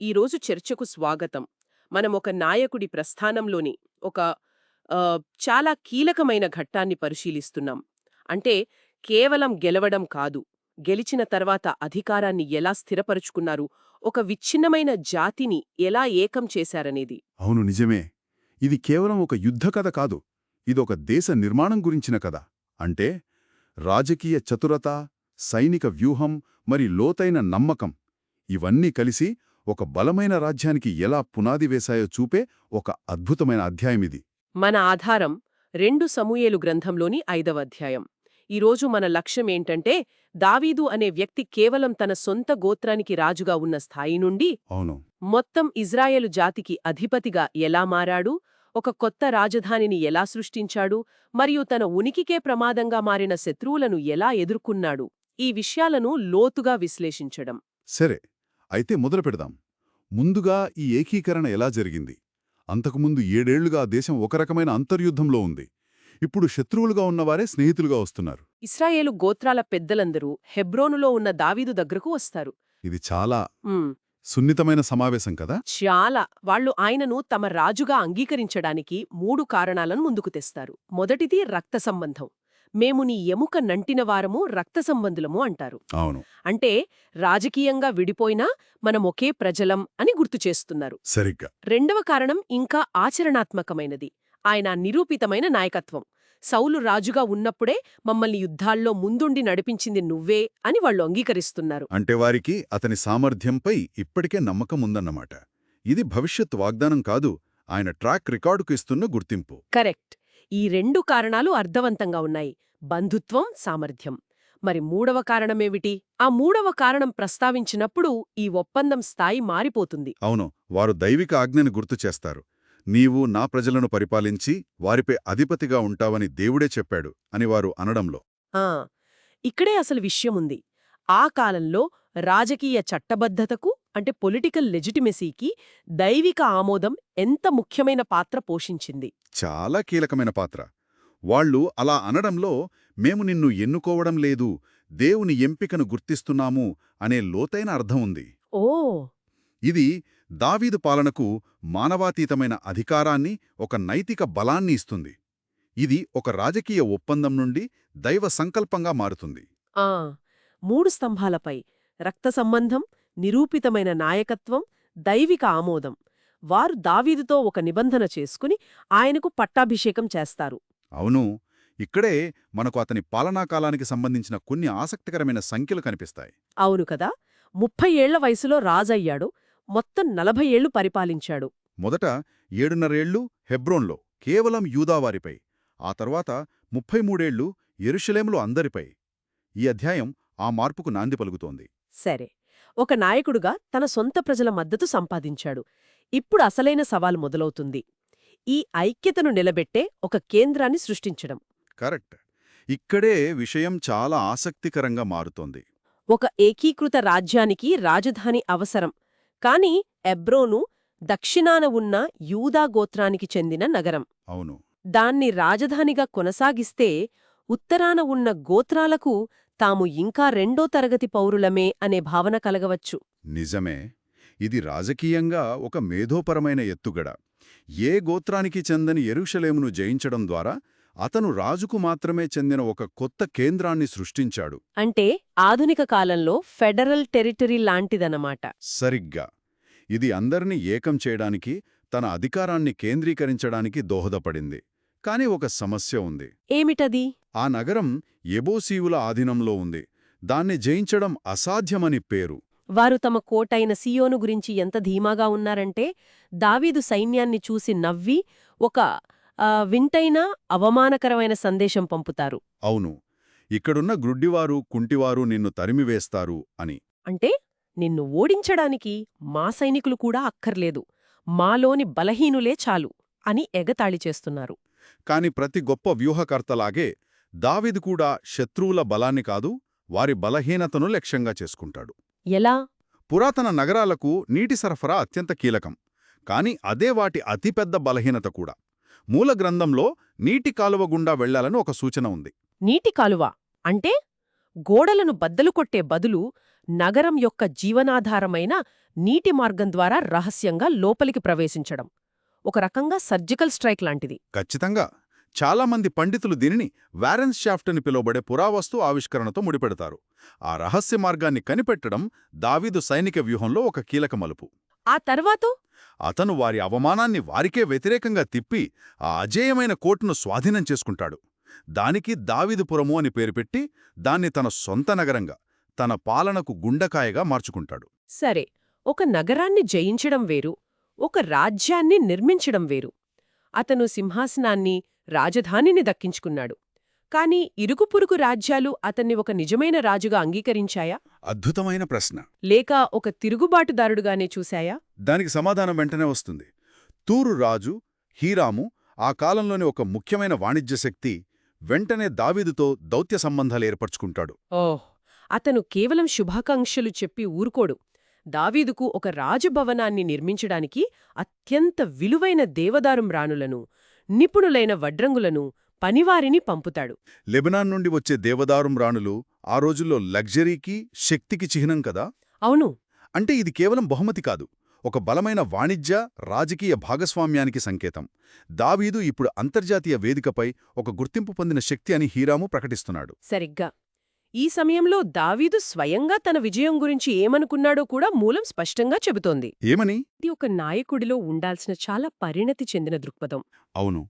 ఈరోజు చర్చకు స్వాగతం. మనం ఒక నాయకుడి ప్రస్థానంలోని ఒక చాలా కీలకమైన ఘట్టాన్ని పరిశీలిస్తున్నాం. అంటే కేవలం గెలవడం కాదు, గెలిచిన తర్వాత అధికారాన్ని ఎలా స్థిరపరుచుకున్నారు, ఒక విచ్ఛిన్నమైన జాతిని ఎలా ఏకం చేశారనేది. అవును, నిజమే. ఇది కేవలం ఒక యుద్ధ కథ కాదు. ఇదొక దేశ నిర్మాణం గురించిన కథ. అంటే రాజకీయ చతురత, సైనిక వ్యూహం, మరి లోతైన నమ్మకం ఇవన్నీ కలిసి ఒక బలమైన రాజ్యానికి ఎలా పునాది వేశాయో చూపే ఒక అద్భుతమైన అధ్యాయమిది. మన ఆధారం 2 సమూయేలు గ్రంథంలోని 5వ అధ్యాయం. ఈరోజు మన లక్ష్యమేంటంటే దావీదు అనే వ్యక్తి కేవలం తన సొంత గోత్రానికి రాజుగా ఉన్న స్థాయి నుండి అవును, మొత్తం ఇజ్రాయేలు జాతికి అధిపతిగా ఎలా మారాడు, ఒక కొత్త రాజధానిని ఎలా సృష్టించాడు, మరియు తన ఉనికికే ప్రమాదంగా మారిన శత్రువులను ఎలా ఎదుర్కొన్నాడు, ఈ విషయాలను లోతుగా విశ్లేషించడం. సరే. అయితే మొదలు పెడదాం. ముందుగా ఈ ఏకీకరణ ఎలా జరిగింది? అంతకుముందు 7 ఏళ్లుగా ఆ దేశం ఒక రకమైన అంతర్యుద్ధంలో ఉంది. ఇప్పుడు శత్రువులుగా ఉన్నవారే స్నేహితులుగా వస్తున్నారు. ఇశ్రాయేలు గోత్రాల పెద్దలందరూ హెబ్రోనులో ఉన్న దావీదు దగ్గరకు వస్తారు. ఇది చాలా ఉమ్, సున్నితమైన సమావేశం కదా. చాలా. వాళ్ళు ఆయనను తమ రాజుగా అంగీకరించడానికి 3 కారణాలను ముందుకు తెస్తారు. మొదటిది రక్త సంబంధం. మేము నీ ఎముక నంటినవారము రక్త సంబంధులము అంటారు. అవును, అంటే రాజకీయంగా విడిపోయినా మనం ఒకే ప్రజలం అని గుర్తుచేస్తున్నారు. సరిగ్గా. రెండవ కారణం ఇంకా ఆచరణాత్మకమైనది. ఆయన నిరూపితమైన నాయకత్వం. సౌలు రాజుగా ఉన్నప్పుడే మమ్మల్ని యుద్ధాల్లో ముందుండి నడిపించింది నువ్వే అని వాళ్ళు అంగీకరిస్తున్నారు. అంటే వారికి అతని సామర్థ్యంపై ఇప్పటికే నమ్మకం ఉందన్నమాట. ఇది భవిష్యత్ వాగ్దానం కాదు, ఆయన ట్రాక్ రికార్డుకు ఇస్తున్న గుర్తింపు. కరెక్ట్. ఈ 2 కారణాలు అర్థవంతంగా ఉన్నాయి. బంధుత్వం, సామర్థ్యం. మరి మూడవ కారణమేమిటి? ఆ మూడవ కారణం ప్రస్తావించినప్పుడు ఈ ఒప్పందం స్థాయి మారిపోతుంది. అవును, వారు దైవిక ఆజ్ఞని గుర్తు చేస్తారు. నీవు నా ప్రజలను పరిపాలించి వారిపై అధిపతిగా ఉంటావని దేవుడే చెప్పాడు అని వారు అనడంలో. ఆ ఇక్కడే అసలు విషయముంది. ఆ కాలంలో రాజకీయ చట్టబద్ధతకు అంటే పొలిటికల్ లెజిటిమసీకి దైవిక ఆమోదం ఎంత ముఖ్యమైన పాత్ర పోషించింది. చాలా కీలకమైన పాత్ర. వాళ్ళు అలా అనడంలో మేము నిన్ను ఎన్నుకోవడం లేదు, దేవుని ఎంపికను గుర్తిస్తున్నాము అనే లోతైన అర్థం ఉంది. ఓ ఇది దావీదు పాలనకు మానవాతీతమైన అధికారాన్ని, ఒక నైతిక బలాన్ని ఇస్తుంది. ఇది ఒక రాజకీయ ఒప్పందం నుండి దైవ సంకల్పంగా మారుతుంది. ఆ 3 స్తంభాలపై రక్త సంబంధం, నిరూపితమైన నాయకత్వం, దైవిక ఆమోదం. వారు దావీదుతో ఒక నిబంధన చేసుకుని ఆయనకు పట్టాభిషేకం చేస్తారు. అవును, ఇక్కడే మనకు అతని పాలనాకాలానికి సంబంధించిన కొన్ని ఆసక్తికరమైన సంఖ్యలు కనిపిస్తాయి. అవును కదా. 30 ఏళ్ల వయసులో రాజయ్యాడు. మొత్తం 40 ఏళ్లు పరిపాలించాడు. మొదట 7.5 ఏళ్లు హెబ్రోన్లో కేవలం యూదావారిపై, ఆ తర్వాత 33 ఏళ్లు యెరూషలేములో అందరిపై. ఈ అధ్యాయం ఆ మార్పుకు నాంది పలుకుతోంది. సరే, ఒక నాయకుడుగా తన సొంత ప్రజల మద్దతు సంపాదించాడు. ఇప్పుడు అసలైన సవాలు మొదలవుతుంది. ఈ ఐక్యతను నిలబెట్టే ఒక కేంద్రాన్ని సృష్టించడం. కరెక్ట్. ఇక్కడే విషయం చాలా ఆసక్తికరంగా మారుతోంది. ఒక ఏకీకృత రాజ్యానికి రాజధాని అవసరం. కాని ఎబ్రోను దక్షిణాన ఉన్న యూదా గోత్రానికి చెందిన నగరం. అవును, దాన్ని రాజధానిగా కొనసాగిస్తే ఉత్తరాన ఉన్న గోత్రాలకు తాము ఇంకా 2వ తరగతి పౌరులమే అనే భావన కలగవచ్చు. నిజమే. ఇది రాజకీయంగా ఒక మేధోపరమైన ఎత్తుగడ. ఏ గోత్రానికి చెందని యెరూషలేమును జయించడం ద్వారా అతను రాజుకు మాత్రమే చెందిన ఒక కొత్త కేంద్రాన్ని సృష్టించాడు. అంటే ఆధునిక కాలంలో ఫెడరల్ టెరిటరీ లాంటిదన్నమాట. సరిగ్గా. ఇది అందర్నీ ఏకం చేయడానికి, తన అధికారాన్ని కేంద్రీకరించడానికి దోహదపడింది. కాని ఒక సమస్య ఉంది. ఏమిటది? ఆ నగరం యెబూసీయుల ఆధీనంలో ఉంది. దాన్ని జయించడం అసాధ్యమని పేరు. వారు తమ కోటైన సియోను గురించి ఎంత ధీమాగా ఉన్నారంటే దావీదు సైన్యాన్ని చూసి నవ్వి ఒక వింటైన అవమానకరమైన సందేశం పంపుతారు. అవును, ఇక్కడున్న గ్రుడ్డివారు, కుంటివారు నిన్ను తరిమివేస్తారు అని. అంటే నిన్ను ఓడించడానికి మా సైనికులు కూడా అక్కర్లేదు, మాలోని బలహీనులే చాలు అని ఎగతాళి చేస్తున్నారు. కాని ప్రతి గొప్ప వ్యూహకర్తలాగే దావీదు కూడా శత్రువుల బలాన్ని కాదు, వారి బలహీనతను లక్ష్యంగా చేసుకుంటాడు. ఎలా? పురాతన నగరాలకు నీటి సరఫరా అత్యంత కీలకం. కాని అదే వాటి అతిపెద్ద బలహీనత కూడా. మూల గ్రంథంలో నీటి కాలువ గుండా వెళ్లాలని ఒక సూచన ఉంది. నీటి కాలువ అంటే గోడలను బద్దలు కొట్టే బదులు నగరం యొక్క జీవనాధారమైన నీటి మార్గం ద్వారా రహస్యంగా లోపలికి ప్రవేశించడం. ఒక రకంగా సర్జికల్ స్ట్రైక్ లాంటిది. ఖచ్చితంగా. చాలామంది పండితులు దీనిని వారెన్స్ షాఫ్ట్ అని పిలువబడే పురావస్తు ఆవిష్కరణతో ముడిపెడతారు. ఆ రహస్య మార్గాన్ని కనిపెట్టడం దావీదు సైనిక వ్యూహంలో ఒక కీలక మలుపు. ఆ తర్వాతో అతను వారి అవమానాన్ని వారికే వ్యతిరేకంగా తిప్పి ఆ అజేయమైన కోటను స్వాధీనం చేసుకుంటాడు. దానికి దావీదుపురము అని పేరు పెట్టి దాన్ని తన సొంత నగరంగా, తన పాలనకు గుండకాయగా మార్చుకుంటాడు. సరే, ఒక నగరాన్ని జయించడం వేరు, ఒక రాజ్యాన్ని నిర్మించడం వేరు. అతను సింహాసనాన్ని, రాజధానిని దక్కించుకున్నాడు. కాని ఇరుగుపురుగు రాజ్యాలు అతన్ని ఒక నిజమైన రాజుగా అంగీకరించాయా? అద్భుతమైన ప్రశ్న. లేక ఒక తిరుగుబాటుదారుడుగానే చూశాయా? దానికి సమాధానం వెంటనే వస్తుంది. తూరు రాజు హీరాము, ఆ కాలంలోని ఒక ముఖ్యమైన వాణిజ్య శక్తి, వెంటనే దావీదుతో దౌత్య సంబంధాలు ఏర్పరచుకుంటాడు. ఓహ్, అతను కేవలం శుభాకాంక్షలు చెప్పి ఊరుకోడు. దావీదుకు ఒక రాజభవనాన్ని నిర్మించడానికి అత్యంత విలువైన దేవదారు రాణులను, నిపుణులైన వడ్రంగులను, పనివారిని పంపుతాడు. లెబనాన్ నుండి వచ్చే దేవదారుం రాణులు ఆ రోజుల్లో లగ్జరీకి, శక్తికి చిహ్నం కదా. అవును. అంటే ఇది కేవలం బహుమతి కాదు, ఒక బలమైన వాణిజ్య, రాజకీయ భాగస్వామ్యానికి సంకేతం. దావీదు ఇప్పుడు అంతర్జాతీయ వేదికపై ఒక గుర్తింపు పొందిన శక్తి అని హీరాము ప్రకటిస్తున్నాడు. సరిగ్గా. ఈ సమయంలో దావీదు స్వయంగా తన విజయం గురించి ఏమనుకున్నాడో కూడా మూలం స్పష్టంగా చెబుతోంది. ఏమని? ఇది ఒక నాయకుడిలో ఉండాల్సిన చాలా పరిణతి చెందిన దృక్పథం. అవును.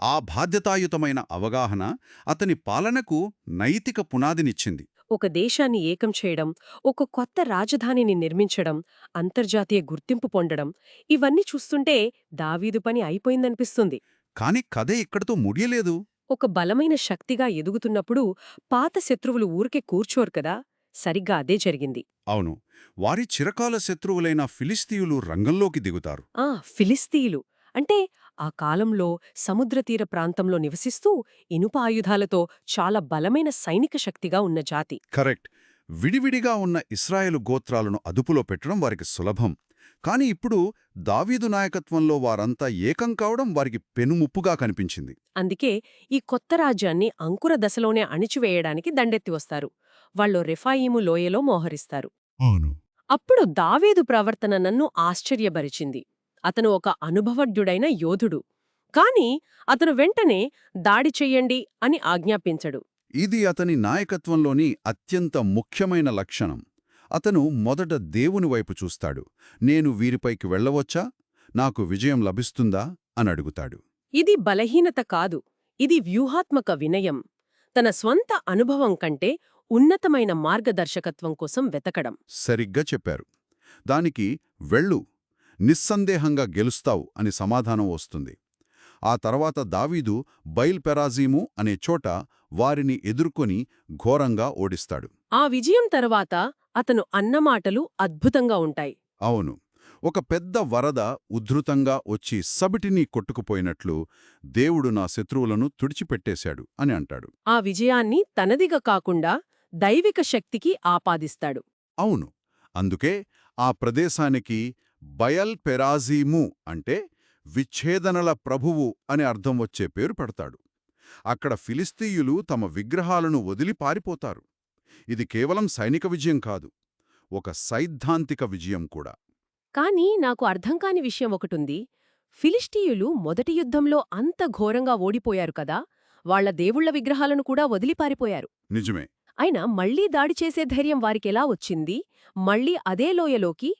ఆ బాధ్యతాయుతమైన అవగాహన అతని పాలనకు నైతిక పునాదినిచ్చింది. ఒక దేశాన్ని ఏకం చేయడం, ఒక కొత్త రాజధానిని నిర్మించడం, అంతర్జాతీయ గుర్తింపు పొందడం, ఇవన్నీ చూస్తుంటే దావీదు పని అయిపోయిందనిపిస్తుంది. కాని కథ ఇక్కడితో ముడియలేదు. ఒక బలమైన శక్తిగా ఎదుగుతున్నప్పుడు పాత శత్రువులు ఊరికే కూర్చోరు కదా. సరిగ్గా అదే జరిగింది. అవును. వారి చిరకాల శత్రువులైన ఫిలిస్తీయులు రంగంలోకి దిగుతారు. ఫిలిస్తీయులు అంటే ఆ కాలంలో సముద్రతీర ప్రాంతంలో నివసిస్తూ ఇనుప ఆయుధాలతో చాలా బలమైన సైనిక శక్తిగా ఉన్న జాతి. కరెక్ట్. విడివిడిగా ఉన్న ఇశ్రాయేలు గోత్రాలను అదుపులో పెట్టడం వారికి సులభం. కాని ఇప్పుడు దావీదు నాయకత్వంలో వారంతా ఏకం కావడం వారికి పెనుముప్పుగా కనిపించింది. అందుకే ఈ కొత్త రాజ్యాన్ని అంకుర దశలోనే అణిచివేయడానికి దండెత్తి వస్తారు. వాళ్ళు రెఫాయీము లోయలో మోహరిస్తారు. అవును. అప్పుడు దావీదు ప్రవర్తన నన్ను ఆశ్చర్యపరిచింది. అతను ఒక అనుభవజ్ఞుడైన యోధుడు. కాని అతను వెంటనే దాడి చెయ్యండి అని ఆజ్ఞాపించడు. ఇది అతని నాయకత్వంలోని అత్యంత ముఖ్యమైన లక్షణం. అతను మొదట దేవుని వైపు చూస్తాడు. నేను వీరిపైకి వెళ్ళవచ్చా? నాకు విజయం లభిస్తుందా? అని అడుగుతాడు. ఇది బలహీనత కాదు, ఇది వ్యూహాత్మక వినయం. తన స్వంత అనుభవం కంటే ఉన్నతమైన మార్గదర్శకత్వం కోసం వెతకడం. సరిగ్గా చెప్పారు. దానికి వెళ్ళు, నిస్సందేహంగా గెలుస్తావు అని సమాధానం వస్తుంది. ఆ తర్వాత దావీదు బయల్ పెరాజీము అనే చోట వారిని ఎదుర్కొని ఘోరంగా ఓడిస్తాడు. ఆ విజయం తర్వాత అతను అన్నమాటలు అద్భుతంగా ఉంటాయి. అవును. ఒక పెద్ద వరద ఉద్ధృతంగా వచ్చి సబిటిని కొట్టుకుపోయినట్లు దేవుడు నా శత్రువులను తుడిచిపెట్టేశాడు అని అంటాడు. ఆ విజయాన్ని తనదిగా కాకుండా దైవిక శక్తికి ఆపాదిస్తాడు. అవును. అందుకే ఆ ప్రదేశానికి బయల్ పెరాజీము అంటే విచ్ఛేదనల ప్రభువు అని అర్థం వచ్చే పేరు పెడతాడు. అక్కడ ఫిలిస్తీయులు తమ విగ్రహాలను వదిలి పారిపోతారు. ఇది కేవలం సైనిక విజయం కాదు, ఒక సైద్ధాంతిక విజయం కూడా. కాని నాకు అర్థంకాని విషయం ఒకటుంది. ఫిలిస్టీయులు మొదటి యుద్ధంలో అంత ఘోరంగా ఓడిపోయారు కదా, వాళ్ల దేవుళ్ల విగ్రహాలను కూడా వదిలిపారిపోయారు. నిజమే. అయినా మళ్లీ దాడి చేసే ధైర్యం వారికెలా వచ్చింది? మళ్లీ అదే లోయలోకి?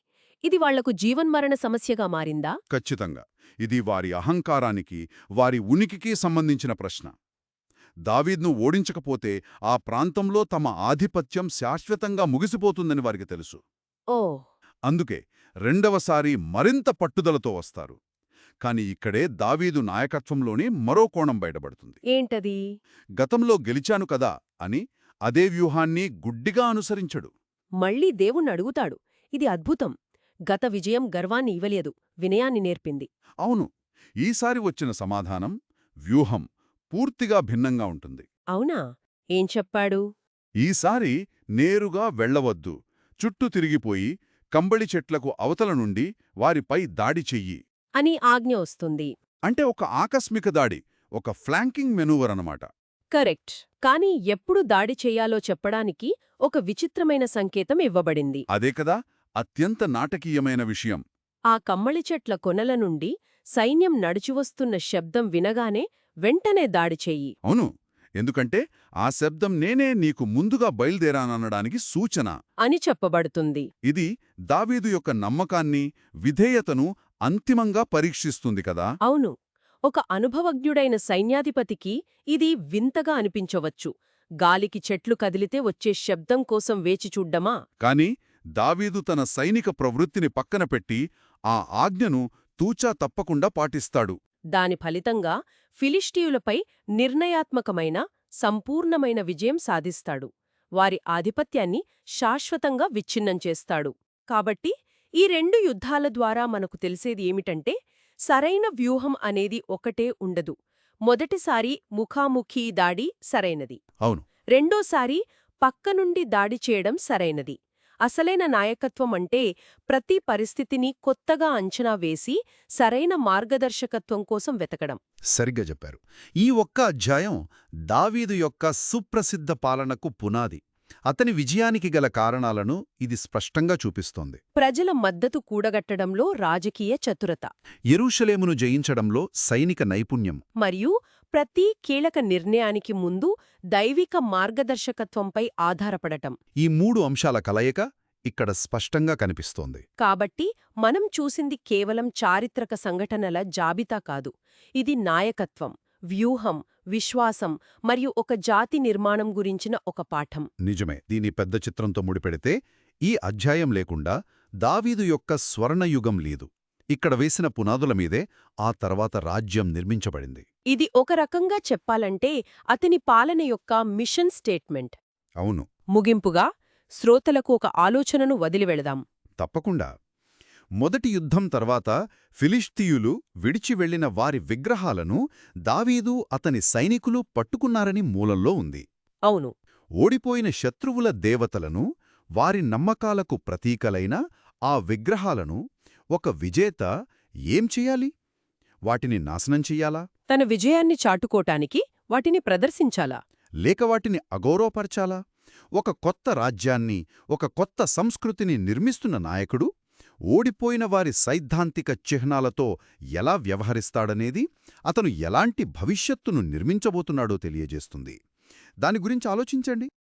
ఇది వాళ్లకు జీవన్మరణ సమస్యగా మారిందా? ఖచ్చితంగా. ఇది వారి అహంకారానికి, వారి ఉనికికి సంబంధించిన ప్రశ్న. దావీద్ను ఓడించకపోతే ఆ ప్రాంతంలో తమ ఆధిపత్యం శాశ్వతంగా ముగిసిపోతుందని వారికి తెలుసు. ఓ అందుకే రెండవసారి మరింత పట్టుదలతో వస్తారు. కాని ఇక్కడే దావీదు నాయకత్వంలోని మరో కోణం బయటపడుతుంది. ఏంటది? గతంలో గెలిచాను కదా అని అదే వ్యూహాన్ని గుడ్డిగా అనుసరించడు. మళ్లీ దేవుణ్ణి అడుగుతాడు. ఇది అద్భుతం. గత విజయం గర్వాన్ని ఇవ్వలేదు, వినయాన్ని నేర్పింది. అవును. ఈసారి వచ్చిన సమాధానం, వ్యూహం పూర్తిగా భిన్నంగా ఉంటుంది. అవునా? ఏం చెప్పాడు? ఈసారి నేరుగా వెళ్లవద్దు, చుట్టూ తిరిగిపోయి కంబళి చెట్లకు అవతల నుండి వారిపై దాడి చెయ్యి అని ఆజ్ఞ వస్తుంది. అంటే ఒక ఆకస్మిక దాడి, ఒక ఫ్లాంకింగ్ మెనూవర్ అన్నమాట. కరెక్ట్. కానీ ఎప్పుడు దాడి చెయ్యాలో చెప్పడానికి ఒక విచిత్రమైన సంకేతం ఇవ్వబడింది. అదే కదా అత్యంత నాటకీయమైన విషయం. ఆ కమ్మళి చెట్ల కొనల నుండి సైన్యం నడిచివస్తున్న శబ్దం వినగానే వెంటనే దాడి చెయ్యి అవును, ఎందుకంటే ఆ శబ్దం నేనే నీకు ముందుగా బయలుదేరాననడానికి సూచన. అని చెప్పబడుతుంది. ఇది దావీదు యొక్క నమ్మకాన్ని, విధేయతను అంతిమంగా పరీక్షిస్తుంది కదా. అవును. ఒక అనుభవజ్ఞుడైన సైన్యాధిపతికి ఇది వింతగా అనిపించవచ్చు. గాలికి చెట్లు కదిలితే వచ్చే శబ్దం కోసం వేచి చూడ్డమా? కాని దావీదు తన సైనిక ప్రవృత్తిని పక్కన పెట్టి ఆ ఆజ్ఞను తూచా తప్పకుండా పాటిస్తాడు. దాని ఫలితంగా ఫిలిష్టియులపై నిర్ణయాత్మకమైన, సంపూర్ణమైన విజయం సాధిస్తాడు. వారి ఆధిపత్యాన్ని శాశ్వతంగా విచ్ఛిన్నం చేస్తాడు. కాబట్టి ఈ రెండు యుద్ధాల ద్వారా మనకు తెలిసేది ఏమిటంటే, సరైన వ్యూహం అనేది ఒకటే ఉండదు. మొదటిసారి ముఖాముఖీ దాడి సరైనది. అవును, రెండోసారి పక్కనుండి దాడి చేయడం సరైనది. అసలైన నాయకత్వం అంటే ప్రతి పరిస్థితిని కొత్తగా అంచనా వేసి సరైన మార్గదర్శకత్వం కోసం వెతకడం. సరిగ్గా చెప్పారు. ఈ ఒక్క అధ్యాయం దావీదు యొక్క సుప్రసిద్ధ పాలనకు పునాది. అతని విజయానికి గల కారణాలను ఇది స్పష్టంగా చూపిస్తోంది. ప్రజల మద్దతు కూడగట్టడంలో రాజకీయ చతురత, యెరూషలేమును జయించడంలో సైనిక నైపుణ్యం, మరియు ప్రతి కీలక నిర్ణయానికి ముందు దైవిక మార్గదర్శకత్వంపై ఆధారపడటం. ఈ మూడు అంశాల కలయిక ఇక్కడ స్పష్టంగా కనిపిస్తోంది. కాబట్టి మనం చూసింది కేవలం చారిత్రక సంఘటనల జాబితా కాదు. ఇది నాయకత్వం, వ్యూహం, విశ్వాసం మరియు ఒక జాతి నిర్మాణం గురించిన ఒక పాఠం. నిజమే. దీని పెద్ద చిత్రంతో ముడిపెడితే ఈ అధ్యాయం లేకుండా దావీదు యొక్క స్వర్ణయుగం లేదు. ఇక్కడ వేసిన పునాదుల మీదే ఆ తర్వాత రాజ్యం నిర్మించబడింది. ఇది ఒక రకంగా చెప్పాలంటే అతని పాలన యొక్క మిషన్ స్టేట్మెంట్. అవును, ముగింపుగా శ్రోతలకు ఒక ఆలోచనను వదిలివెళదాం. తప్పకుండా. మొదటి యుద్ధం తర్వాత ఫిలిష్తీయులు విడిచి వెళ్లిన వారి విగ్రహాలను దావీదు అతని సైనికులు పట్టుకున్నారని మూలంలో ఉంది. అవును. ఓడిపోయిన శత్రువుల దేవతలను, వారి నమ్మకాలకు ప్రతీకలైన ఆ విగ్రహాలను ఒక విజేత ఏం చెయ్యాలి? వాటిని నాశనం చెయ్యాలా? తన విజయాన్ని చాటుకోటానికి వాటిని ప్రదర్శించాలా? లేక వాటిని అగౌరవపరచాలా? ఒక కొత్త రాజ్యాన్ని, ఒక కొత్త సంస్కృతిని నిర్మిస్తున్న నాయకుడు ఓడిపోయిన వారి సైద్ధాంతిక చిహ్నాలతో ఎలా వ్యవహరిస్తాడనేది, అతను ఎలాంటి భవిష్యత్తును నిర్మించబోతున్నాడో తెలియజేస్తుంది. దాని గురించి ఆలోచించండి.